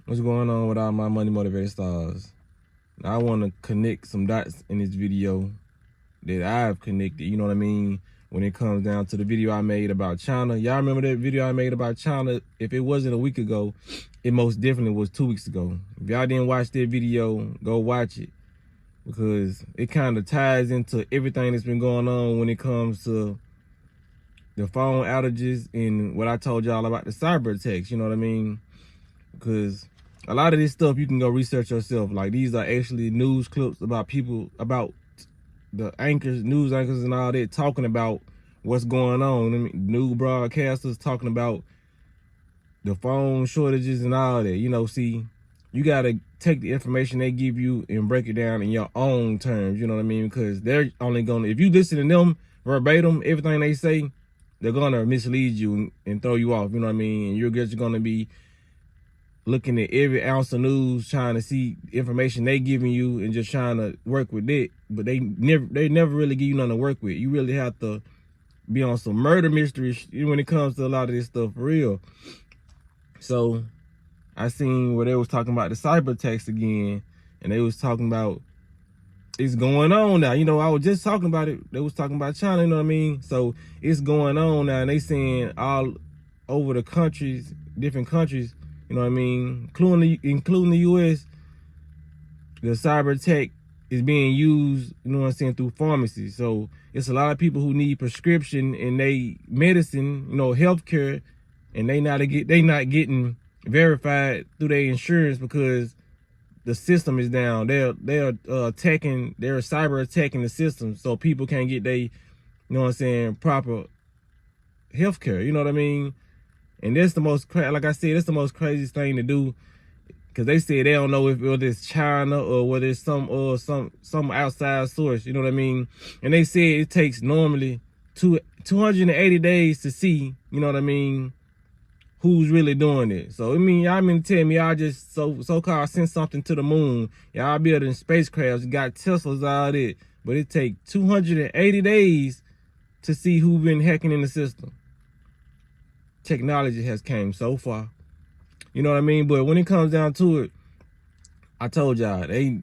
What's going on with all my money motivated stars? Now, I want to connect some dots in this video that I've connected, you know what I mean, when it comes down to the video I made about China. Y'all remember that video I made about China? If it wasn't a week ago, it most definitely was 2 weeks ago. If y'all didn't watch that video, go watch it, because it kind of ties into everything that's been going on when it comes to the phone outages and what I told y'all about the cyber attacks, you know what I mean? Because a lot of this stuff you can go research yourself. Like, these are actually news clips about people, about the anchors, news anchors and all that, talking about what's going on. I mean, new broadcasters talking about the phone shortages and all that. You know, see, you got to take the information they give you and break it down in your own terms, you know what I mean? Because they're only going to, if you listen to them verbatim, everything they say, they're going to mislead you and throw you off, you know what I mean? And you're just going to be looking at every ounce of news, trying to see information they giving you and just trying to work with it. But they never really give you nothing to work with. You really have to be on some murder mystery when it comes to a lot of this stuff, for real. So I seen where they was talking about the cyber attacks again, and they was talking about it's going on now. You know, I was just talking about it. They was talking about China, you know what I mean? So it's going on now, and they saying all over the countries, different countries, you know what I mean, including the U.S., the cyber attack is being used, you know what I'm saying, through pharmacies. So it's a lot of people who need prescription and they medicine, you know, healthcare, and they not getting verified through their insurance because the system is down. They're cyber attacking the system, so people can't get you know what I'm saying, proper healthcare. You know what I mean? And that's the most, like I said, that's the most craziest thing to do, because they say they don't know if it's China or whether it's some outside source. You know what I mean? And they say it takes normally 280 days to see, you know what I mean, who's really doing it. So I mean, y'all mean to tell me y'all just so-called send something to the moon, y'all building spacecrafts, got Teslas, all that, but it take 280 days to see who been hacking in the system. Technology has came so far, you know what I mean? But when it comes down to it, I told y'all, they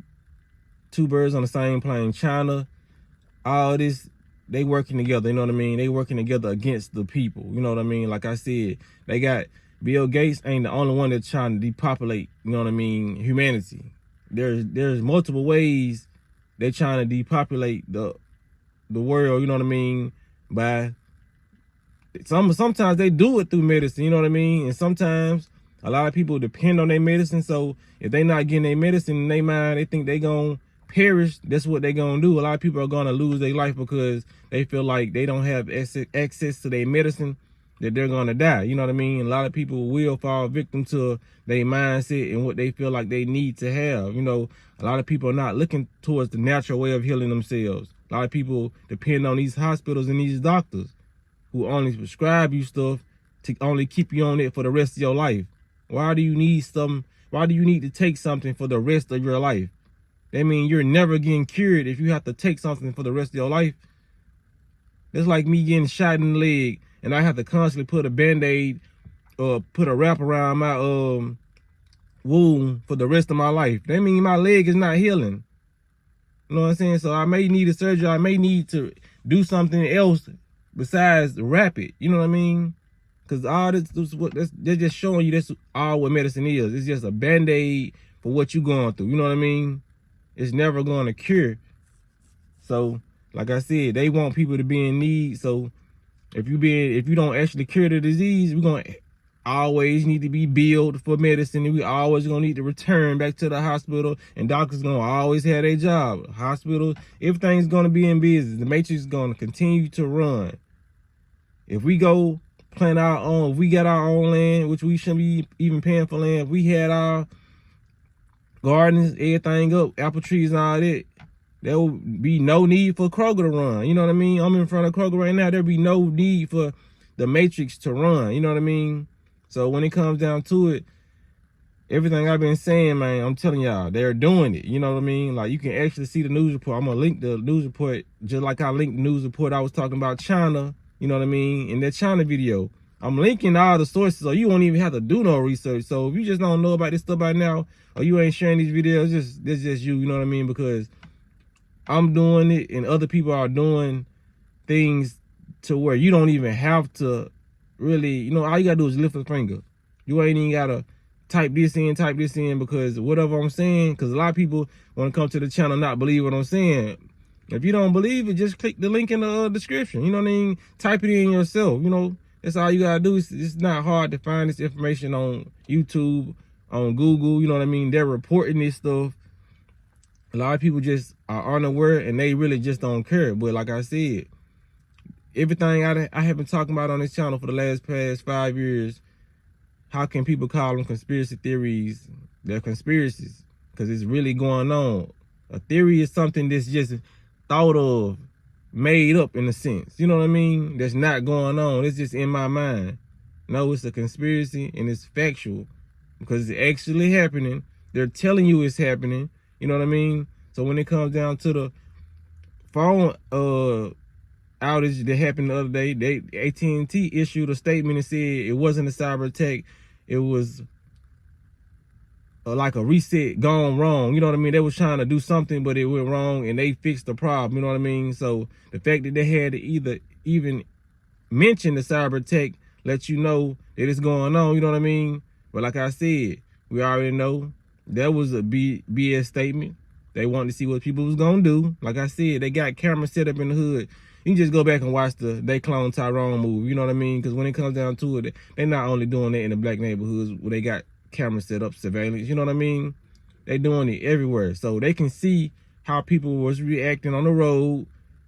two birds on the same plane. China, all this, they working together, you know what I mean? They working together against the people, you know what I mean? Like I said, they got Bill Gates ain't the only one that's trying to depopulate, you know what I mean, humanity. There's multiple ways they're trying to depopulate the world, you know what I mean, by sometimes they do it through medicine, you know what I mean? And sometimes a lot of people depend on their medicine. So if they not getting their medicine in their mind, they think they gonna perish. That's what they gonna do. A lot of people are gonna lose their life because they feel like they don't have access to their medicine, that they're gonna die. You know what I mean? A lot of people will fall victim to their mindset and what they feel like they need to have. You know, a lot of people are not looking towards the natural way of healing themselves. A lot of people depend on these hospitals and these doctors who only prescribe you stuff to only keep you on it for the rest of your life. Why do you need to take something for the rest of your life? That means you're never getting cured if you have to take something for the rest of your life. That's like me getting shot in the leg and I have to constantly put a Band-Aid or put a wrap around my wound for the rest of my life. That means my leg is not healing. You know what I'm saying? So I may need a surgery. I may need to do something else besides wrap it. You know what I mean? Because all they're just showing you that's all what medicine is. It's just a Band-Aid for what you're going through. You know what I mean? It's never going to cure. So, like I said, they want people to be in need. So if you don't actually cure the disease, we're going to always need to be billed for medicine, and we always going to need to return back to the hospital, and doctors going to always have their job. Hospital, everything's going to be in business. The matrix is going to continue to run. If we go plant our own, if we got our own land, which we shouldn't be even paying for land, if we had our gardens, everything up, apple trees and all that, there would be no need for Kroger to run. You know what I mean? I'm in front of Kroger right now. There'd be no need for the matrix to run. You know what I mean? So when it comes down to it, everything I've been saying, man, I'm telling y'all, they're doing it. You know what I mean? Like, you can actually see the news report. I'm going to link the news report just like I linked the news report I was talking about China. You know what I mean? In that China video, I'm linking all the sources, so you won't even have to do no research. So if you just don't know about this stuff by now, or you ain't sharing these videos, it's just you know what I mean? Because I'm doing it and other people are doing things to where you don't even have to really, you know, all you gotta do is lift a finger. You ain't even gotta type this in, because whatever I'm saying, because a lot of people want to come to the channel not believe what I'm saying. If you don't believe it, just click the link in the description. You know what I mean? Type it in yourself. You know, that's all you gotta do. It's not hard to find this information on YouTube, on Google. You know what I mean? They're reporting this stuff. A lot of people just are unaware and they really just don't care. But like I said, everything I have been talking about on this channel for the past 5 years, how can people call them conspiracy theories? They're conspiracies because it's really going on. A theory is something that's just thought of, made up in a sense. You know what I mean? That's not going on. It's just in my mind. No, it's a conspiracy and it's factual because it's actually happening. They're telling you it's happening. You know what I mean? So when it comes down to the phone outage that happened the other day, AT&T issued a statement and said it wasn't a cyber attack. It was like a reset gone wrong. You know what I mean? They was trying to do something, but it went wrong and they fixed the problem. You know what I mean? So the fact that they had to even mention the cyber attack lets you know that it's going on. You know what I mean? But like I said, we already know that was a BS statement. They wanted to see what people was going to do. Like I said, they got cameras set up in the hood. You can just go back and watch the They Clone Tyrone movie. You know what I mean? Because when it comes down to it, they're not only doing that in the black neighborhoods where they got cameras set up, surveillance. You know what I mean? They doing it everywhere. So they can see how people was reacting on the road,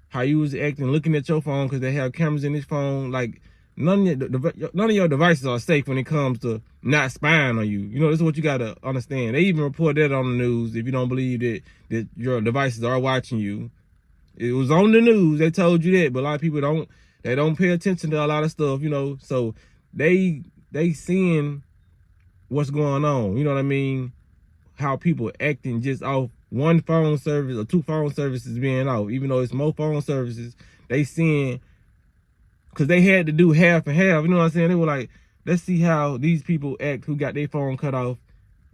how you was acting, looking at your phone because they have cameras in this phone. Like, none of your devices are safe when it comes to not spying on you. You know, this is what you got to understand. They even report that on the news if you don't believe that your devices are watching you. It was on the news. They told you that, but a lot of people don't pay attention to a lot of stuff, you know. So they seeing what's going on. You know what I mean? How people acting just off one phone service or two phone services being off, even though it's more phone services. They seeing, because they had to do half and half. You know what I'm saying? They were like, let's see how these people act who got their phone cut off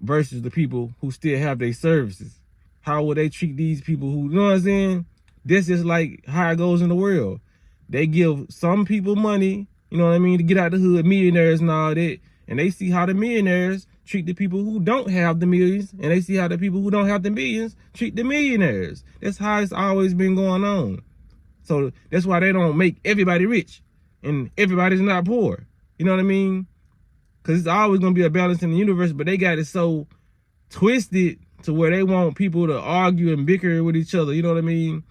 versus the people who still have their services. How will they treat these people who, you know what I'm saying? This is like how it goes in the world. They give some people money, you know what I mean, to get out the hood, millionaires and all that. And they see how the millionaires treat the people who don't have the millions. And they see how the people who don't have the millions treat the millionaires. That's how it's always been going on. So that's why they don't make everybody rich and everybody's not poor. You know what I mean? Because it's always going to be a balance in the universe, but they got it so twisted to where they want people to argue and bicker with each other. You know what I mean?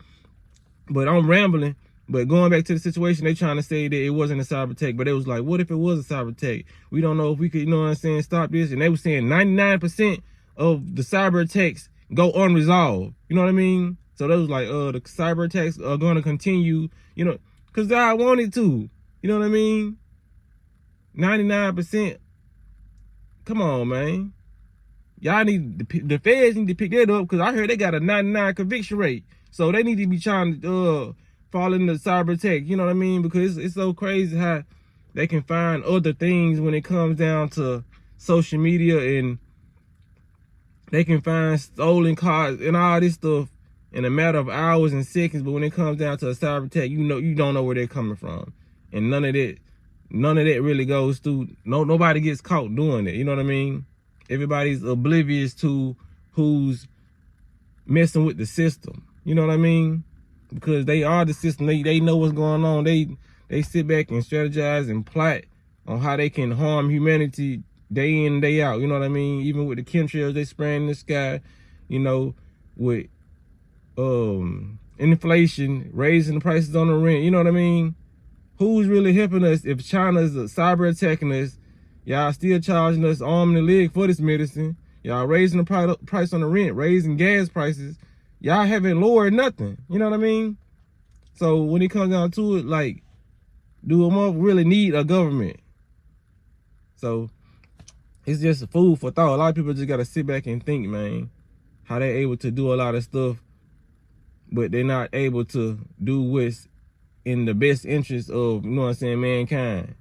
But I'm rambling. But going back to the situation, they trying to say that it wasn't a cyber attack, but it was like, what if it was a cyber attack? We don't know if we could, you know what I'm saying, stop this. And they were saying 99% of the cyber attacks go unresolved. You know what I mean? So they was like, the cyber attacks are going to continue, you know, because God wanted to. You know what I mean? 99%. Come on, man. Y'all need, the feds need to pick that up, because I heard they got a 99 conviction rate. So they need to be trying to fall into cyber attack. You know what I mean? Because it's so crazy how they can find other things when it comes down to social media, and they can find stolen cars and all this stuff in a matter of hours and seconds. But when it comes down to a cyber attack, you don't know where they're coming from, and none of that really goes through. Nobody gets caught doing it. You know what I mean? Everybody's oblivious to who's messing with the system. You know what I mean? Because they are the system. They know what's going on. They sit back and strategize and plot on how they can harm humanity day in and day out. You know what I mean? Even with the chemtrails they spraying in the sky, you know, with inflation, raising the prices on the rent. You know what I mean? Who's really helping us if China's cyber attacking us? Y'all still charging us arm and a leg for this medicine. Y'all raising the price on the rent, raising gas prices. Y'all haven't lowered nothing. You know what I mean? So when it comes down to it, like, do a month really need a government? So it's just food for thought. A lot of people just got to sit back and think, man, how they're able to do a lot of stuff, but they're not able to do what's in the best interest of, you know what I'm saying, mankind.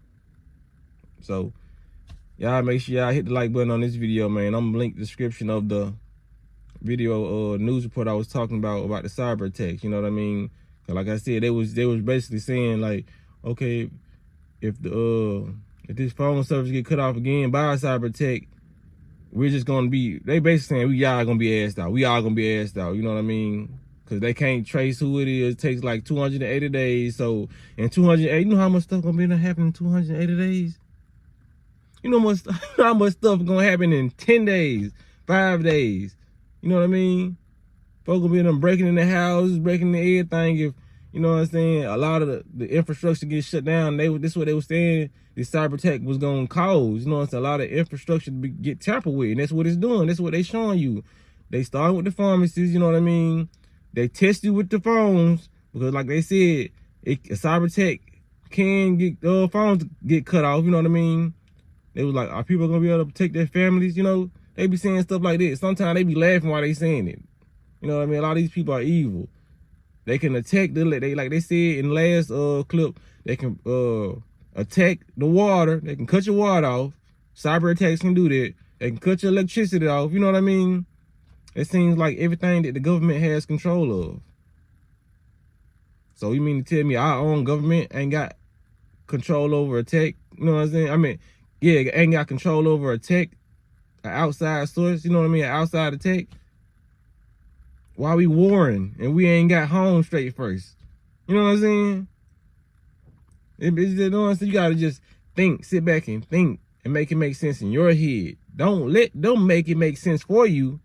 So y'all make sure y'all hit the like button on this video, man. I'm gonna link the description of the video news report I was talking about the cyber attacks. You know what I mean? Cause like I said, they was basically saying like, okay, if this phone service get cut off again by a cyber attack, we're just gonna be, they basically saying we all gonna be asked out. We all gonna be asked out. You know what I mean? Cause they can't trace who it is. It takes like 280 days. So in 280, you know how much stuff gonna be happening in 280 days? You know how much stuff gonna happen in 10 days, 5 days. You know what I mean? Folks gonna be them breaking in the houses, breaking into everything. If, you know what I'm saying, a lot of the infrastructure gets shut down. This is what they were saying the cyber attack was gonna cause. You know what I'm saying? A lot of infrastructure get tampered with, and that's what it's doing. That's what they showing you. They started with the pharmacies, you know what I mean? They test you with the phones, because like they said, a cyber attack can get phones get cut off, you know what I mean? They was like, are people gonna be able to protect their families? You know, they be saying stuff like that. Sometimes they be laughing while they saying it. You know what I mean? A lot of these people are evil. They can attack like they said in the last clip, they can attack the water. They can cut your water off. Cyber attacks can do that. They can cut your electricity off. You know what I mean? It seems like everything that the government has control of. So you mean to tell me our own government ain't got control over a tech? You know what I'm saying? I mean, yeah, ain't got control over a tech, an outside source, you know what I mean? An outside of tech. Why we warring and we ain't got home straight first? You know what I'm saying? You know what I'm saying? You gotta just think, sit back and think and make it make sense in your head. Don't let them make it make sense for you.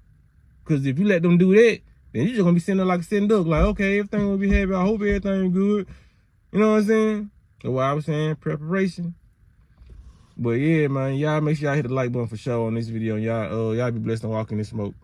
Cause if you let them do that, then you're just gonna be sitting there like a sitting duck, like, okay, everything will be happy. I hope everything good. You know what I'm saying? That's why I was saying preparation. But yeah, man, y'all make sure y'all hit the like button for sure on this video. And y'all be blessed and walk in this smoke.